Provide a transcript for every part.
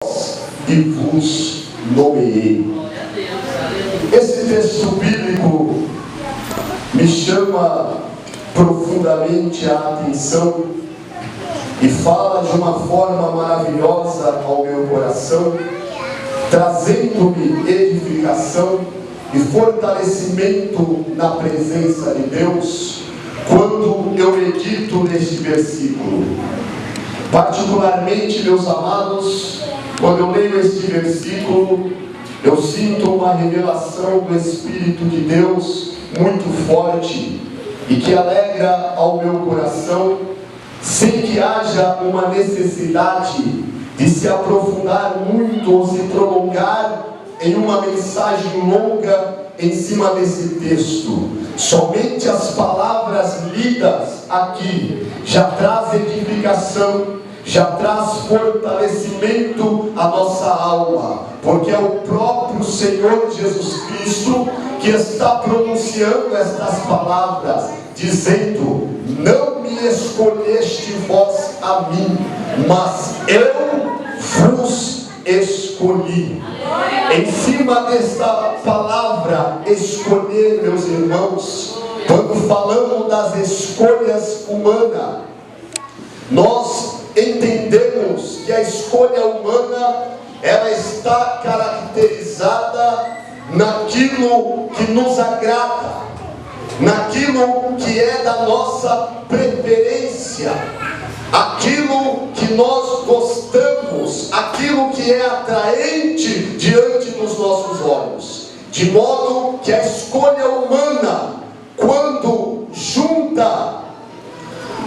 e vos nomeei. Esse texto bíblico me chama profundamente a atenção e fala de uma forma maravilhosa ao meu coração, trazendo-me edificação e fortalecimento na presença de Deus, quando eu medito neste versículo. Particularmente, meus amados, quando eu leio este versículo, eu sinto uma revelação do Espírito de Deus muito forte e que alegra ao meu coração, sem que haja uma necessidade de se aprofundar muito ou se prolongar em uma mensagem longa em cima desse texto. Somente as palavras lidas aqui já traz edificação, já traz fortalecimento à nossa alma, porque é o próprio Senhor Jesus Cristo que está pronunciando estas palavras, dizendo: não me escolheste vós a mim, mas eu vos escolhi. Em cima desta palavra escolher, meus irmãos, quando falamos das escolhas humanas, nós entendemos que a escolha humana, ela está caracterizada naquilo que nos agrada, naquilo que é da nossa preferência, aquilo que nós gostamos, aquilo que é atraente diante dos nossos olhos. De modo que a escolha humana, quando junta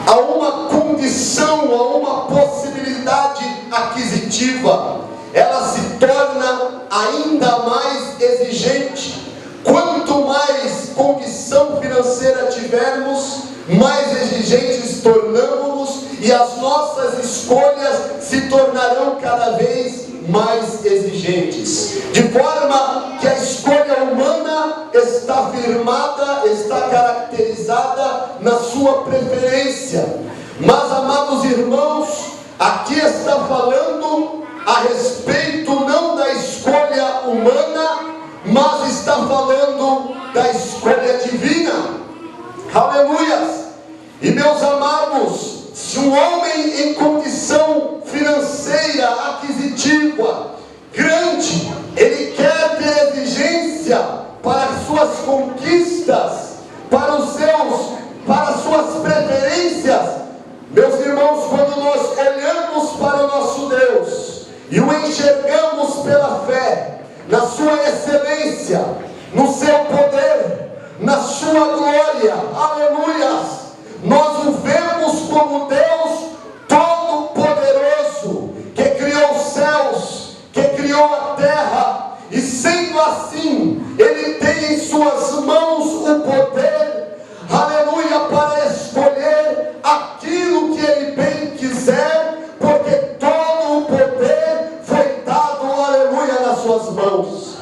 a uma condição, a uma possibilidade aquisitiva, ela se torna ainda mais exigente. Quanto mais condição financeira tivermos, mais exigentes tornamos-nos e as nossas escolhas se tornarão cada vez mais exigentes. De forma que a escolha humana está firmada, está caracterizada na sua preferência. Mas, amados irmãos, aqui está falando a respeito não da escolha humana, mas está falando da escolha divina. Aleluias! E meus amados, se um homem em condição financeira, aquisitiva, grande, ele quer ter exigência para as suas conquistas, para as suas preferências, meus irmãos, quando nós olhamos para o nosso Deus e o enxergamos pela fé, na sua excelência, no seu poder, na sua glória, aleluias, nós o vemos como Deus Todo-Poderoso, que criou os céus, que criou a terra, e sendo assim, Ele tem em suas mãos o poder, aleluia, para escolher aquilo que Ele bem quiser, porque todo o poder foi dado, aleluia, nas suas mãos.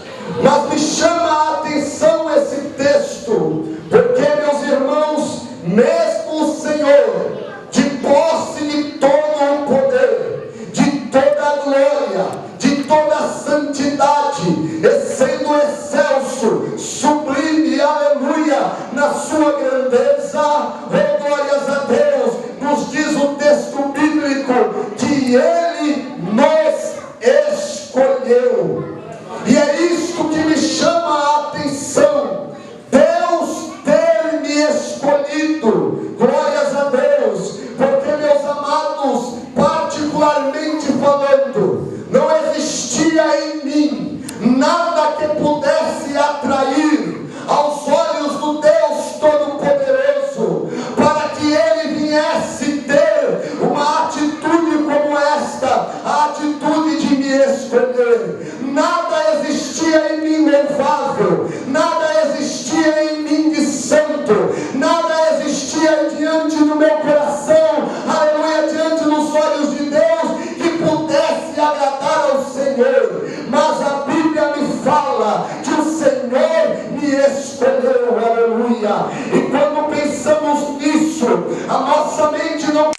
Mas me chama a atenção esse texto, porque, meus irmãos, mesmo o Senhor, de posse de todo o poder, de toda a glória, de toda a santidade, e sendo excelso, sublime, aleluia, na sua grandeza, oh glórias a Deus, nos diz o texto bíblico, que Ele nos escolheu. E é isto que me chama a atenção, Deus ter me escolhido, glórias a Deus, porque, meus amados, particularmente falando, não existia em mim nada que pudesse atrair aos olhos do Deus Todo-Poderoso, para que Ele viesse ter uma atitude como esta, a atitude de me escolher. Nada existia em mim louvável, nada existia em mim de santo, nada existia diante do meu coração, aleluia, diante dos olhos de Deus, que pudesse agradar ao Senhor. Mas a Bíblia me fala que o Senhor me escolheu, aleluia. E quando pensamos nisso, a nossa mente não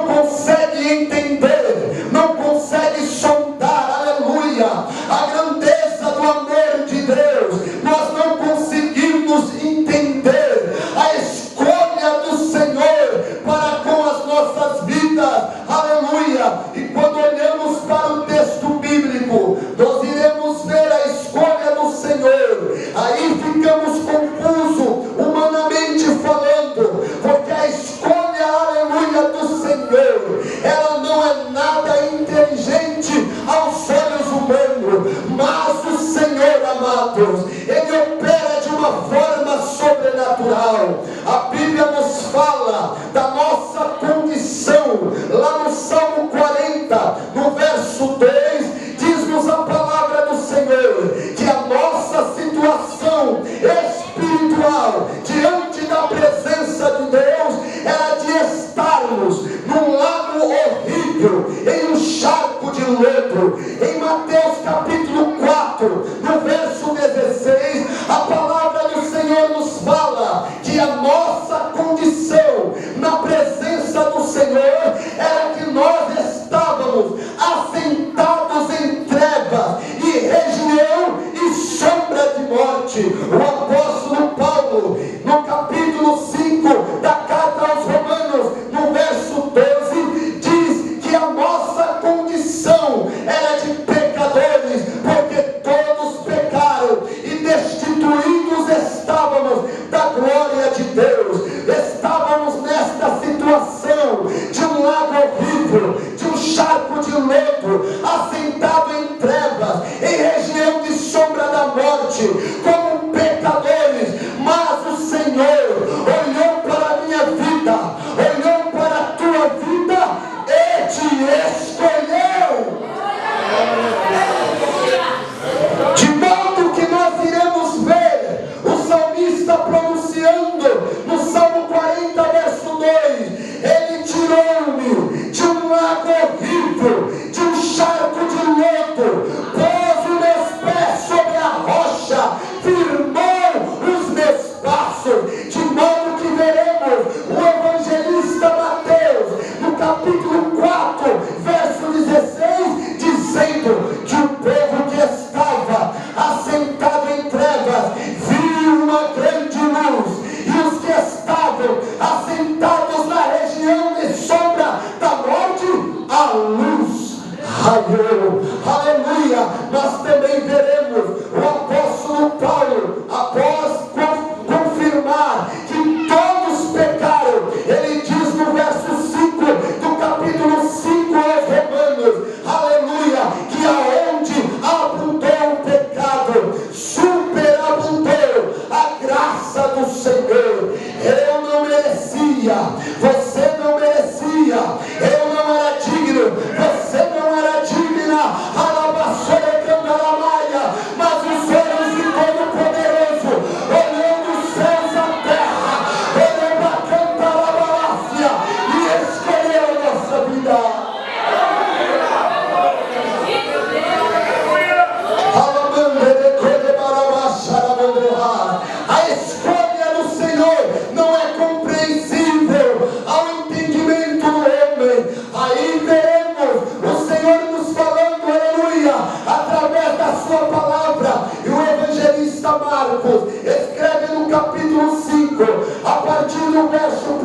consegue entender, não consegue Deus, Ele opera de uma forma sobrenatural. A Bíblia nos fala da nossa condição, lá no Salmo 40, no verso 2, diz-nos a palavra do Senhor, que a nossa situação espiritual, diante da presença de Deus, era de estarmos num lago horrível, em um charco de lodo. Em Mateus capítulo 4, no verso 16, a palavra do Senhor nos fala que a nossa condição na presença do Senhor era que nós estávamos assentados em trevas e região e sombra de morte. O apóstolo Paulo, no capítulo 5 da carta aos Romanos, no verso 12, diz que a nossa condição era de pecadores, porque todos pecaram e destituídos estávamos da glória de Deus. Estávamos nesta situação de um lago horrível, de um charco de lodo, assentado em trevas, em região de sombra da morte, como pecadores. Mas o Senhor olhou para a minha vida, olhou para a tua vida e te escolheu. De modo que nós iremos ver o salmista pronunciando no Salmo 40, verso 2: Ele tirou-me de um lago horrível, de um charco de lodo, pôs os meus pés sobre a rocha, firmou os meus passos. De modo que veremos o evangelista Mateus, no capítulo 4, verso 16, dizendo que o povo que estava assentado em trevas viu uma grande luz, e os que estavam assentados na região de sombra da morte, a luz raiou. Aleluia! Nós também veremos o apóstolo Paulo, após confirmar que todos pecaram, ele diz no verso 5 do capítulo 5 aos Romanos, aleluia, que aonde abundou o pecado, superabundou a graça do Senhor. Eu não merecia, você não merecia, eu não era digno, você não era digna, alabaçora cantaramaia, mas os olhos de Todo-Poderoso, olhando os céus e a terra, olhando a cantarabalácia, e escolheu a nossa vida. A escolha do Senhor não é compreensível ao entendimento do homem. Aí veremos o Senhor nos falando, aleluia, através da sua palavra. E o evangelista Marcos escreve no capítulo 5, a partir do verso 1,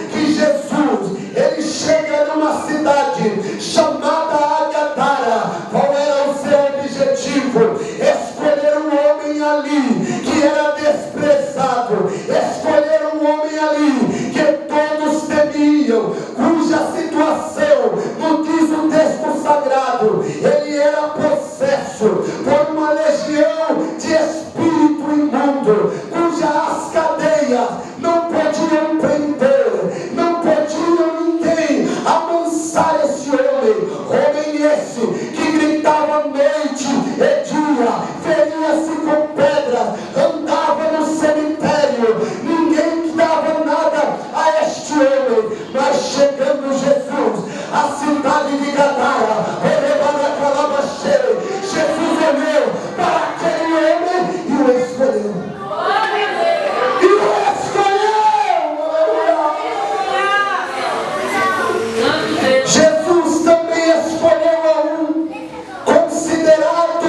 que Jesus, ele chega numa cidade chamada Agadara. Qual era o seu objetivo? Escolher um homem ali que era desprezado, escolher um homem ali que todos temiam, cuja situação, no diz o texto sagrado, ele era possesso por uma legião de espírito imundo, cujas cadeias não podiam prender, não podiam ninguém amansar esse homem esse que gritava noite e dia, feria-se com pedras, andava no cemitério, ninguém dava nada a este homem. Mas chegando Jesus, a cidade de Gadara, Jesus olhou para aquele homem e o escolheu. E o escolheu! Jesus também escolheu a um considerado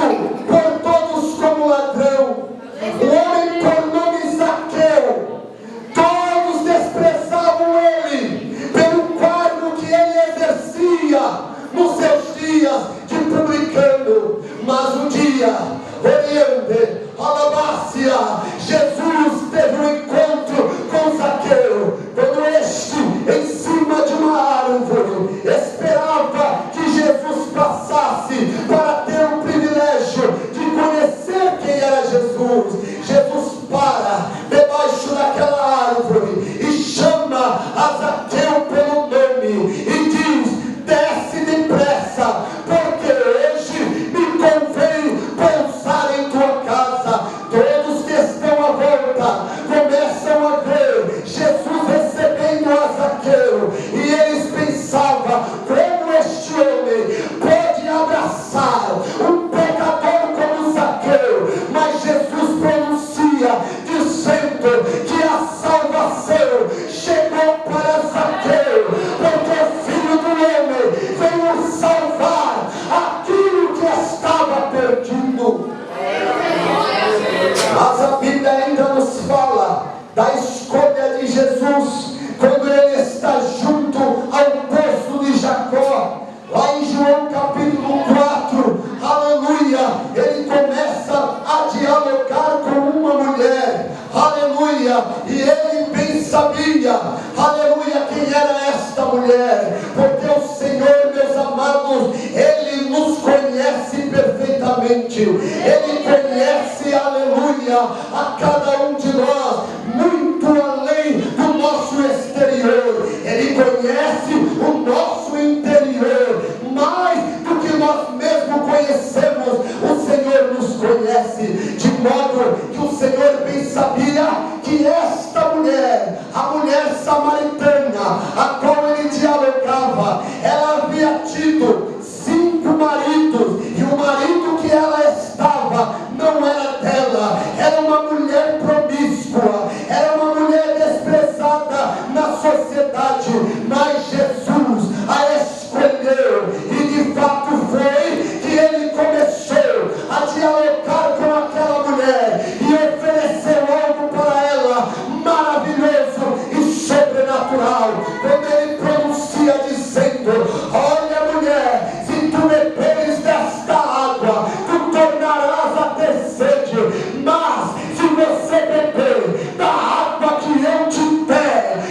profundamente. Ele conhece, aleluia, a cada um de nós, muito além do nosso exterior. Ele conhece o nosso interior, mais do que nós mesmos conhecemos. O Senhor nos conhece, de modo que o Senhor bem sabia que esta mulher, a mulher samaritana, a qual ele dialogava, ela havia tido 5 maridos, e o marido que ela estava não era dela, era uma mulher promíscua, era uma mulher desprezada na sociedade, mas Jesus a escolheu, e de fato foi que ele começou a dialogar com aquela mulher e ofereceu algo para ela maravilhoso e sobrenatural, quando ele pronuncia dizendo: olha, mulher, se tu beberes desta água, tu tornarás a ter sede, mas se você beber da água que eu te der,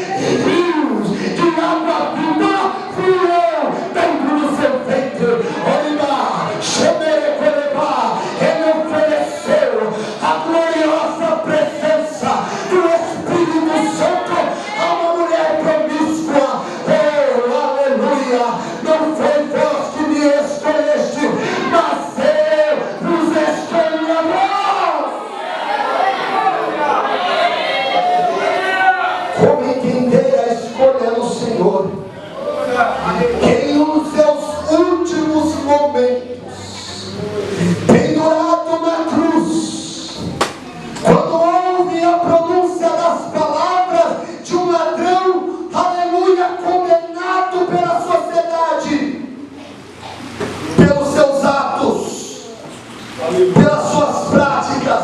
rios de água viva fluirão dentro do seu ventre. Olha, Xemerecolebá, ele ofereceu a gloriosa presença do Espírito Santo a uma mulher promíscua. Oh, aleluia! Não foi vós que me escolheste, mas eu vos escolhi a vós. Como entender a escolha do Senhor? Que nos seus últimos momentos, pendurado na cruz, quando houve a pronúncia das palavras de um ladrão, aleluia, condenado pela sociedade, pelos seus atos, pelas suas práticas,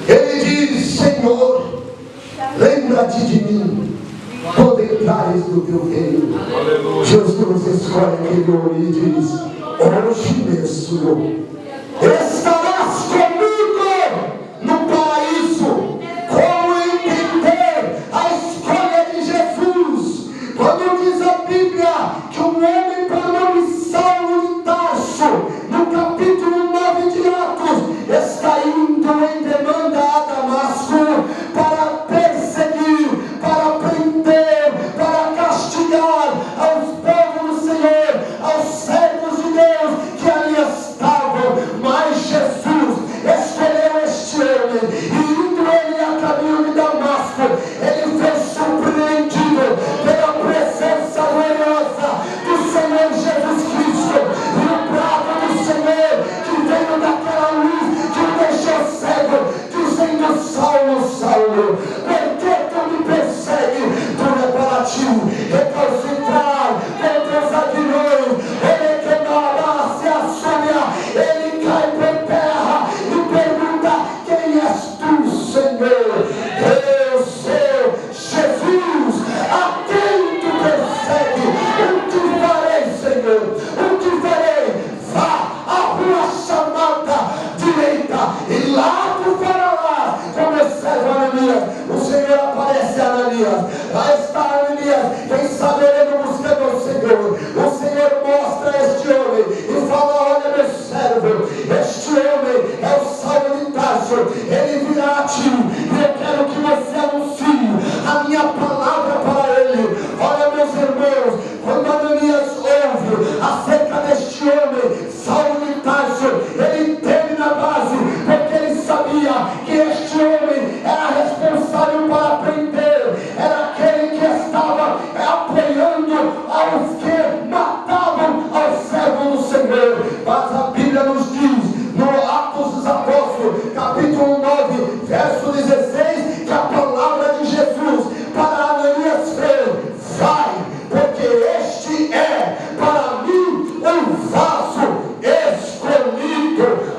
ele diz: Senhor, lembra-te de mim quando entrares no teu reino. Jesus escolhe aquele homem e diz: hoje mesmo estarás comigo no paraíso. Como entender a escolha de Jesus? Quando diz a Bíblia que um homem por nome Saulo de Tarso, no capítulo 9 de Atos, está indo em demanda a Damasco para perseguir, para prender, para castigar aos povos do Senhor, aos servos de Deus que ali estavam. Mas Jesus escolheu este homem, e indo ele a caminho de Damasco, ele foi surpreendido pela presença gloriosa do Senhor Jesus Cristo, e o brado do Senhor que veio daquela luz que o deixou cego, dizendo: Saulo, Saulo, por que tu me persegue? Tu é para ti recalcitrar contra os aguilhões. Ele que não abraça a súbia, ele cai por terra e pergunta: quem és tu, Senhor? Eu sou Jesus, a quem tu persegue. O que farei, Senhor? O que farei? Vá à rua chamada direita, e lá tu farás como o servo Ananias. O Senhor aparece a Ananias. Lá está Ananias, quem sabe orando, buscando ao Senhor. O Senhor mostra este homem e fala: olha, meu servo, este homem é o Saulo de Tarso, ele virá a ti, e eu quero que você anuncie a minha palavra para ele. Olha, meus irmãos, quando Ananias ouve acerca deste homem, Saulo de Tarso, ele teme na base, porque ele sabia que este homem era responsável para prender, era aquele que estava apoiando aos que matavam aos servos do Senhor. Mas a Bíblia nos diz, no Atos dos Apóstolos, capítulo 9, verso 16, que a palavra de Jesus para Ananias foi: vai, porque este é para mim um vaso escolhido.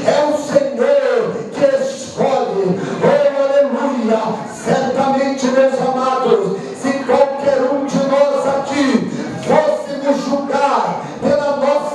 É o Senhor que escolhe. Oh, aleluia! Certamente, meus amados, se qualquer um de nós aqui fôssemos julgar pela nossa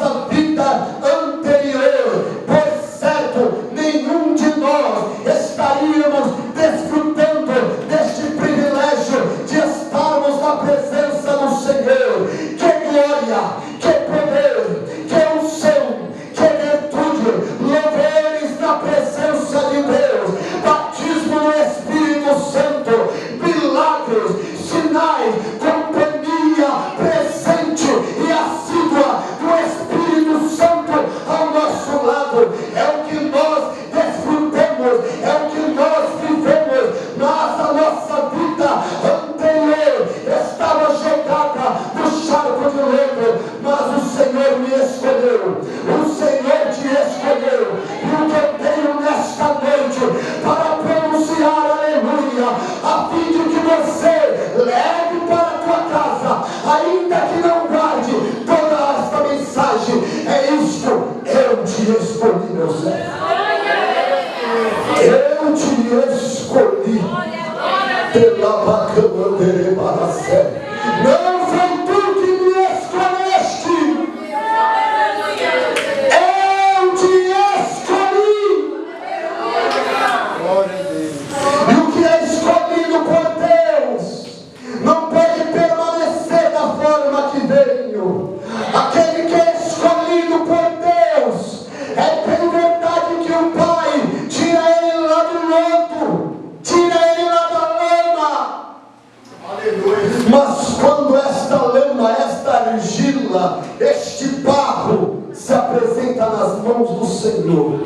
argila, este barro se apresenta nas mãos do Senhor.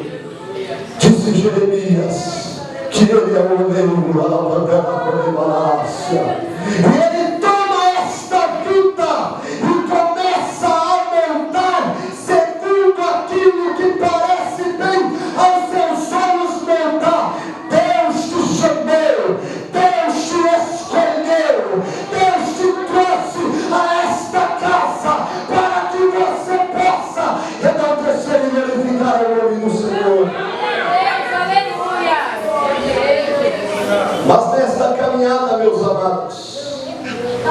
Disse Jeremias que ele é o oleiro, a lavandera de Malácia. E ele toma esta vida e começa a montar segundo aquilo que parece bem aos seus olhos montar. Deus te chamou, Deus te escolheu, Deus te trouxe a esta casa para que você possa enaltecer e glorificar o nome do Senhor. Mas nesta caminhada, meus amados,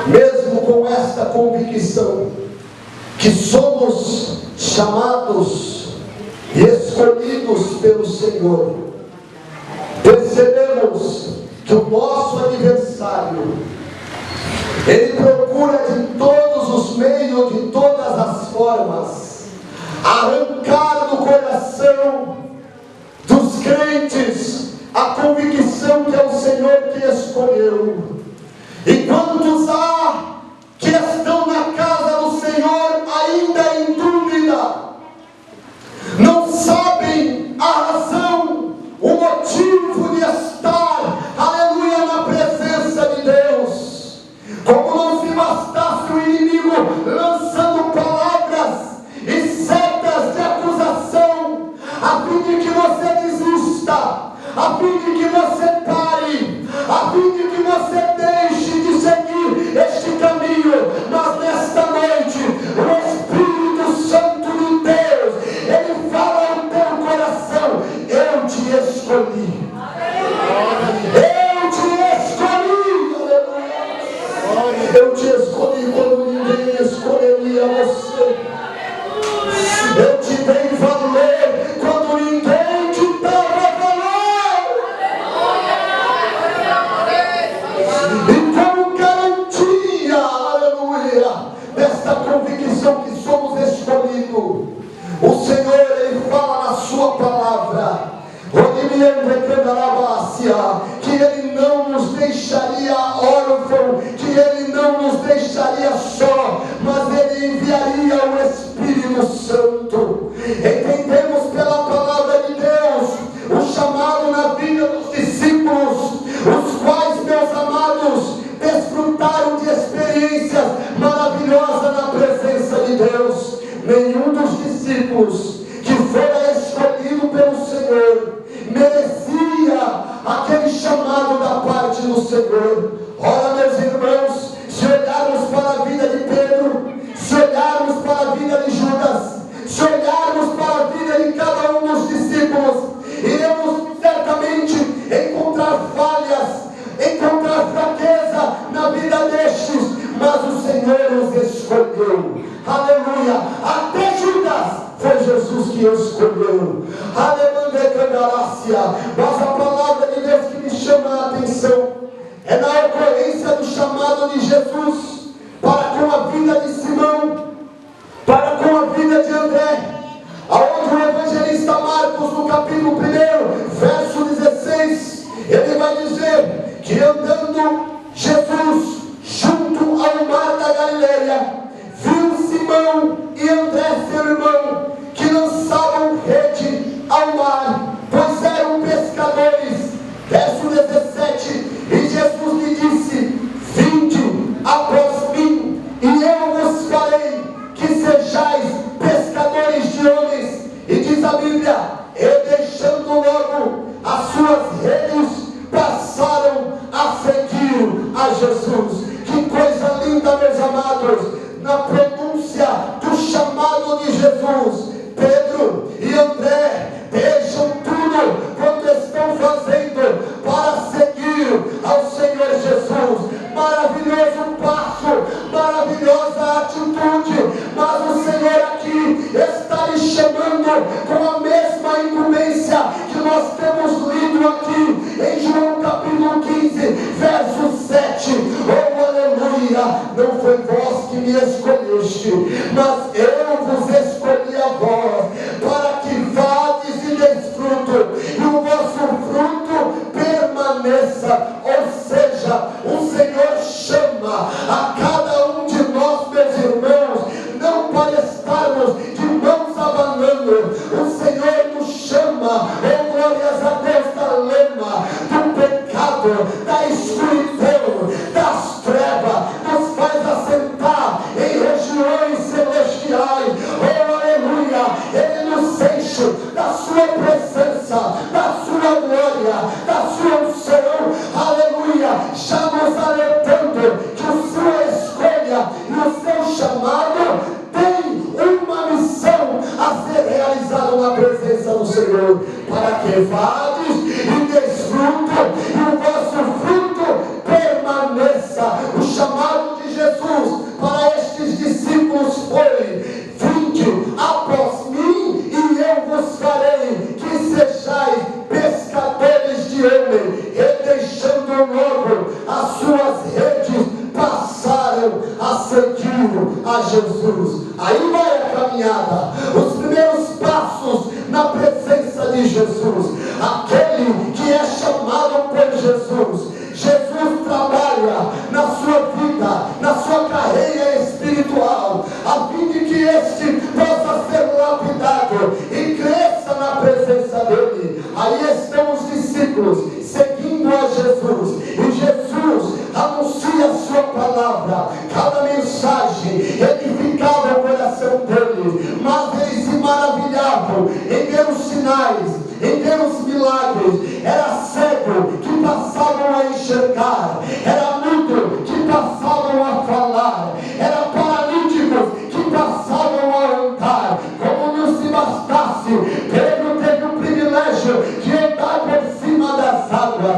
mesmo com esta convicção que somos chamados e escolhidos pelo Senhor, percebemos que o nosso adversário, ele procura de todos os meios, de todas as formas, arrancar do coração dos crentes a convicção que é o Senhor que escolheu. E quantos há que estão na casa do Senhor ainda em dúvida, não sabem a razão, o motivo de estar, aleluia, na presença de Deus. Como não se bastasse o inimigo lançando palavras e setas de acusação, a fim de que você desista, a fim de que você pare, a fim de que você deixe de seguir este caminho. Mas nesta noite, o Espírito Santo de Deus, ele fala ao teu coração: eu te escolhi. Eu te escolhi. Eu te escolhi quando ninguém escolheria você. Eu te dei valor quando ninguém te dava valor. E como garantia, aleluia, desta convicção que somos escolhidos, o Senhor, ele fala na sua palavra, que ele não nos deixaria órfão, que ele não nos deixaria só, mas ele enviaria o Espírito Santo. Entendemos pela palavra de Deus o chamado na vida dos discípulos, os quais, meus amados, desfrutaram de experiências maravilhosas na presença de Deus. Nenhum dos discípulos que fora escolhido pelo Senhor merecia aquele chamado da parte do Senhor. Ora, meus irmãos, se olharmos para a vida de Pedro, se olharmos para a vida de Judas, se olharmos para a vida de cada um dos discípulos, iremos certamente encontrar falhas, encontrar fraqueza na vida destes, mas o Senhor os escolheu. Aleluia! Até Judas foi Jesus que os escolheu. Aleluia, candalácia. Mas a palavra de Deus que me chama a atenção é na ocorrência do chamado de Jesus para com a vida de Simão, para com a vida de André. Aonde o evangelista Marcos, no capítulo 1, verso 16, ele vai dizer que andando Jesus junto ao mar da Galileia, viu Simão e André, seu irmão, que lançavam rede ao mar, pois eram pescadores. Verso 17, e Jesus lhe disse: vinde após mim, e eu vos farei que sejais pescadores de homens. E diz a Bíblia, e deixando logo as suas redes, passaram a seguir a Jesus. Que coisa linda, meus amados, na pronúncia do chamado de Jesus. Pedro e André deixam tudo quanto estão fazendo para seguir ao Senhor Jesus. Maravilhoso passo, maravilhosa atitude, mas o Senhor aqui está lhe chamando com a mesma incumbência que nós temos lido aqui em João capítulo 15, verso 7. Oh, aleluia! Não foi vós que me escolheste, mas eu vos escolhi a vós, para que vades e deis fruto, e o vosso fruto permaneça. Ou seja, o Senhor chama a cada um de nós, meus irmãos, não vades e desfruto, e o vosso fruto permaneça. O chamado de Jesus para estes discípulos foi: vinde após mim e eu vos farei que sejais pescadores de homem. E deixando logo as suas redes, passaram a seguir a Jesus. Aí vai a caminhada, os primeiros passos na presença de Jesus. Aquele que é chamado por Jesus. Jesus trabalha na sua vida, na sua carreira espiritual, a fim de que este possa ser lapidado e cresça na presença dele. Aí estão os discípulos seguindo a Jesus, e Jesus anuncia a sua palavra. Cada mensagem edificava o coração deles, mas eles se maravilhavam em ver os sinais, em ver os milagres. Era cego que passavam a enxergar, era mudo que passavam a falar, era paralíticos que passavam a andar. Como não se bastasse, Pedro teve o privilégio de andar por cima das águas.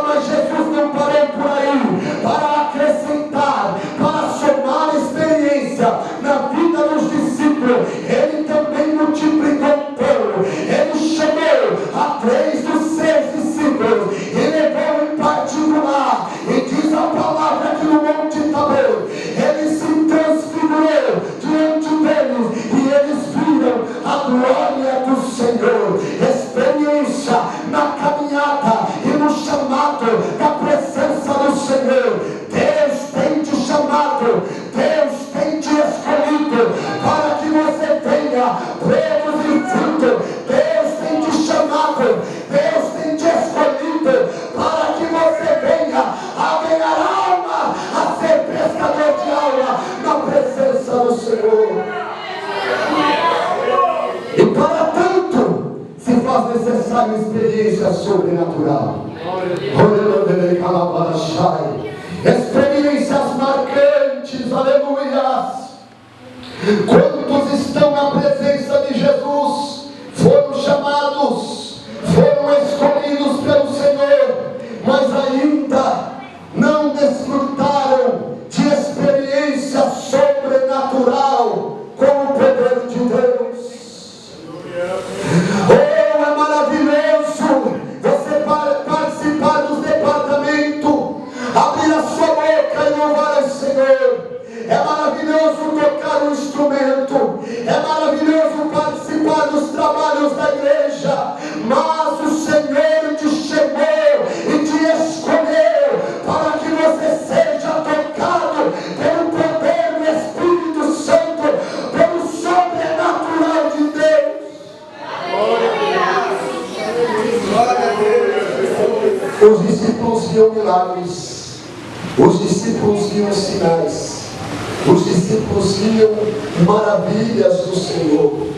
Mas Jesus não parou por aí para acrescentar, para somar experiência na vida dos discípulos. Ele também multiplicou o pão. Ele chamou a 3 dos 6 discípulos e levou em particular. E diz a palavra que no Monte Tabor ele se transfigurou diante deles e eles viram a glória do Senhor. Experiência na caminhada e no chamado da presença do Senhor. Deus tem te chamado, Deus tem te escolhido para que você tenha produzir fruto. Deus tem te chamado, Deus tem te escolhido para que você venha a ganhar alma, a ser pescador de alma na presença do Senhor. E para tanto se faz necessária experiência sobrenatural. Experiências marcantes, aleluia. Quantos estão na presença de Jesus, foram chamados, foram escolhidos pelo Senhor, mas ainda não desfrutaram de experiência sobrenatural com o poder de Deus. É maravilhoso você participar dos departamentos, abrir a sua boca e louvar o Senhor. É maravilhoso tocar um instrumento, é maravilhoso participar dos trabalhos da igreja, mas o Senhor te chamou e te escolheu para que você seja tocado pelo poder do Espírito Santo, pelo sobrenatural de Deus. Os discípulos viam milagres, os discípulos viam sinais, os discípulos viam maravilhas do Senhor,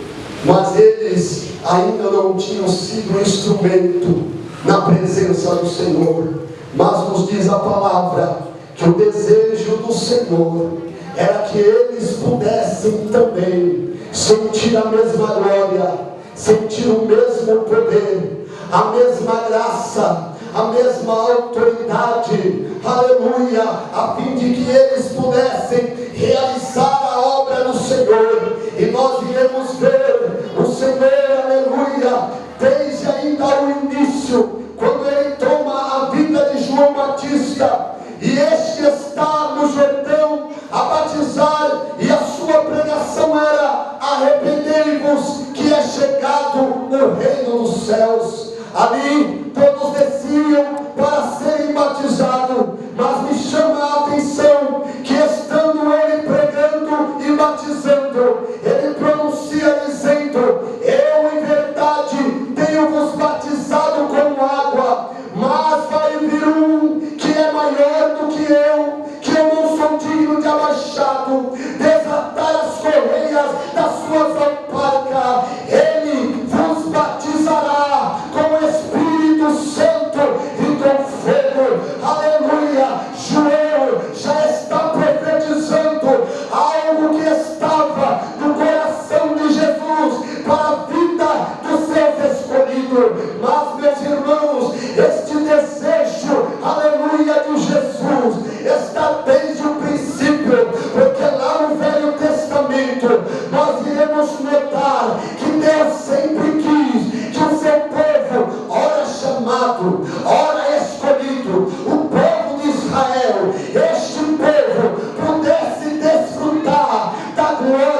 mas eles ainda não tinham sido instrumento na presença do Senhor. Mas nos diz a palavra que o desejo do Senhor era que eles pudessem também sentir a mesma glória, sentir o mesmo poder, a mesma graça, a mesma autoridade, aleluia, a fim de que eles pudessem realizar a obra do Senhor. E nós iremos ver o Senhor, aleluia, desde ainda o início, quando ele toma a vida de João Batista, e este está no Jordão a batizar, e a sua pregação era: arrependei-vos, que é chegado o reino dos céus. Ali todos desciam para serem batizados, mas me chama a atenção que, estando ele pregando e batizando, ele pronuncia dizendo: eu em verdade tenho-vos batizado com água, mas vai vir um que é maior do que eu não sou digno de abaixado, desatar as correias das suas alparcas. Ele vos batizará com o Espírito Santo e com fogo. Aleluia. João já está profetizando algo que estava no coração devemos notar que Deus sempre quis que o seu povo, ora chamado, ora escolhido, o povo de Israel, este povo pudesse desfrutar da glória